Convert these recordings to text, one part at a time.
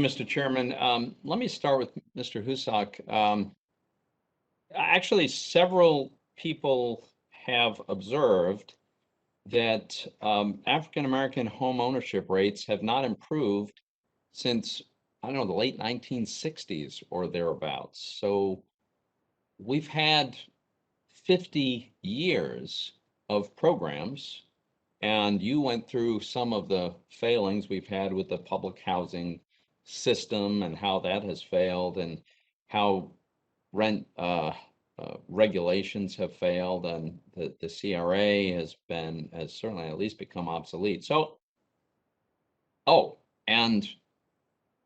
you, Mr. Chairman. Let me start with Mr. Husak. Actually, several people have observed that African American home ownership rates have not improved since, I don't know, the late 1960s or thereabouts. So we've had 50 years of programs, and you went through some of the failings we've had with the public housing system and how that has failed, and how rent regulations have failed, and the CRA has certainly at least become obsolete. So, and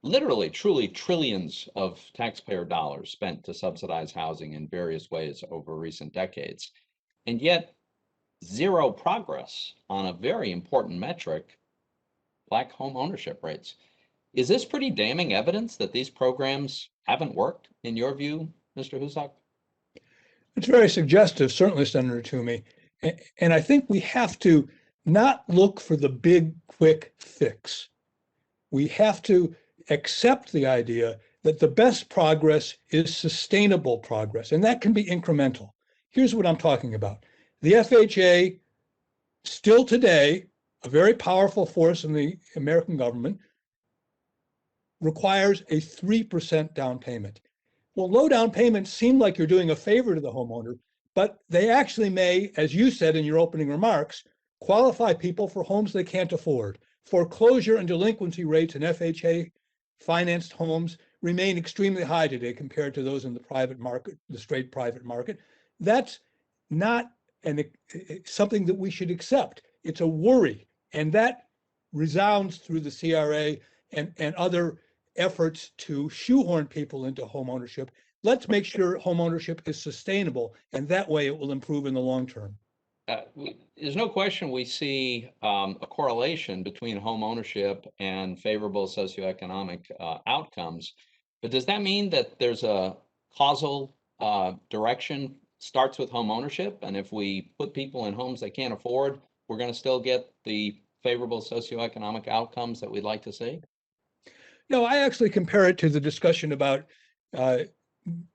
literally, truly trillions of taxpayer dollars spent to subsidize housing in various ways over recent decades. And yet, zero progress on a very important metric, Black home ownership rates. Is this pretty damning evidence that these programs haven't worked, in your view, Mr. Husak? It's very suggestive, certainly, Senator Toomey. And I think we have to not look for the big, quick fix. We have to accept the idea that the best progress is sustainable progress, and that can be incremental. Here's what I'm talking about. The FHA, still today, a very powerful force in the American government, requires a 3% down payment. Well, low down payments seem like you're doing a favor to the homeowner, but they actually may, as you said in your opening remarks, qualify people for homes they can't afford. Foreclosure and delinquency rates in FHA financed homes remain extremely high today compared to those in the private market, the straight private market. That's not something that we should accept. It's a worry, and that resounds through the CRA and other efforts to shoehorn people into home ownership. Let's make sure home ownership is sustainable, and that way it will improve in the long term. There's no question we see a correlation between home ownership and favorable socioeconomic outcomes. But does that mean that there's a causal direction starts with home ownership? And if we put people in homes they can't afford, we're going to still get the favorable socioeconomic outcomes that we'd like to see? No, I actually compare it to the discussion about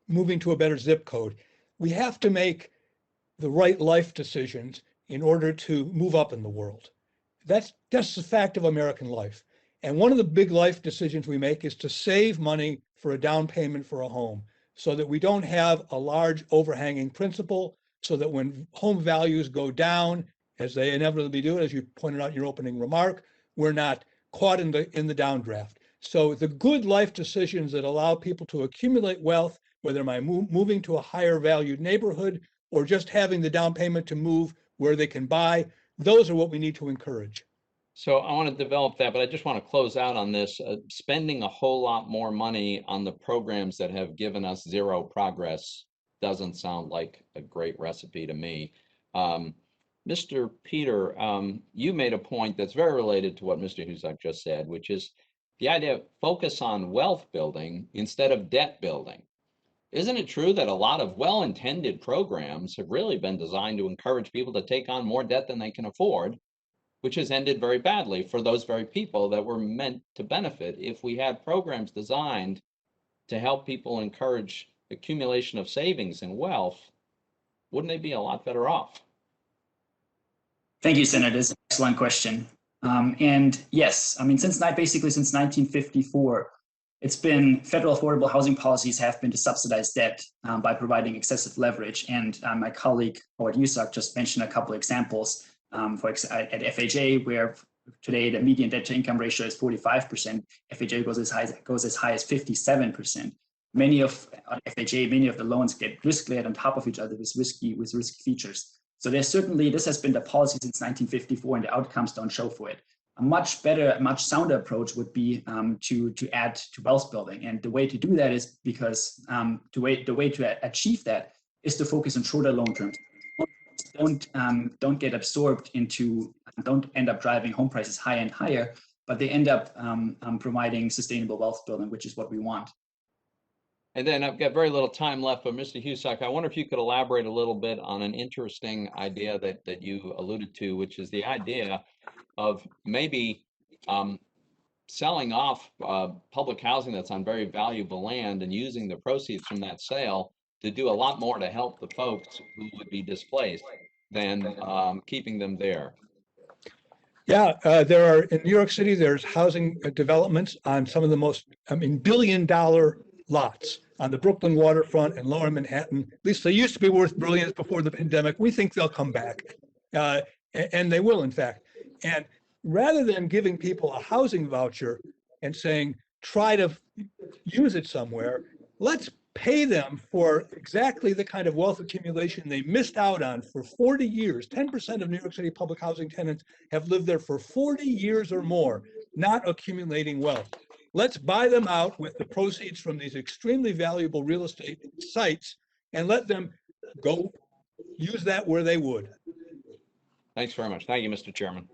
moving to a better zip code. We have to make the right life decisions in order to move up in the world. That's just the fact of American life. And one of the big life decisions we make is to save money for a down payment for a home, so that we don't have a large overhanging principal, so that when home values go down, as they inevitably do, as you pointed out in your opening remark, we're not caught in the downdraft. So the good life decisions that allow people to accumulate wealth, whether by moving to a higher valued neighborhood or just having the down payment to move where they can buy, those are what we need to encourage. So I want to develop that, but I just want to close out on this. Spending a whole lot more money on the programs that have given us zero progress doesn't sound like a great recipe to me. Mr. Peter, you made a point that's very related to what Mr. Husak just said, which is the idea of focus on wealth building instead of debt building. Isn't it true that a lot of well-intended programs have really been designed to encourage people to take on more debt than they can afford, which has ended very badly for those very people that were meant to benefit? If we had programs designed to help people encourage accumulation of savings and wealth, wouldn't they be a lot better off? Thank you, Senator. It's an excellent question. And yes, I mean, since 1954, it's been federal affordable housing policies have been to subsidize debt by providing excessive leverage. And my colleague, Howard Husak, just mentioned a couple of examples. At FHA, where today the median debt to income ratio is 45%, FHA goes as high as 57%. Many of the loans get risk layered on top of each other with risky features. So there's certainly, this has been the policy since 1954, and the outcomes don't show for it. A much better, much sounder approach would be to add to wealth building. And the way to do that is because the way to achieve that is to focus on shorter loan terms. Don't get absorbed into, don't end up driving home prices higher and higher, but they end up providing sustainable wealth building, which is what we want. And then I've got very little time left, but Mr. Husak, I wonder if you could elaborate a little bit on an interesting idea that you alluded to, which is the idea of maybe selling off public housing that's on very valuable land and using the proceeds from that sale to do a lot more to help the folks who would be displaced than keeping them there. Yeah, there are in New York City, there's housing developments on some of the most, billion-dollar lots on the Brooklyn waterfront and Lower Manhattan. At least they used to be worth billions before the pandemic. We think they'll come back, and they will, in fact. And rather than giving people a housing voucher and saying, try to use it somewhere, let's pay them for exactly the kind of wealth accumulation they missed out on for 40 years. 10% of New York City public housing tenants have lived there for 40 years or more, not accumulating wealth. Let's buy them out with the proceeds from these extremely valuable real estate sites and let them go use that where they would. Thanks very much. Thank you, Mr. Chairman.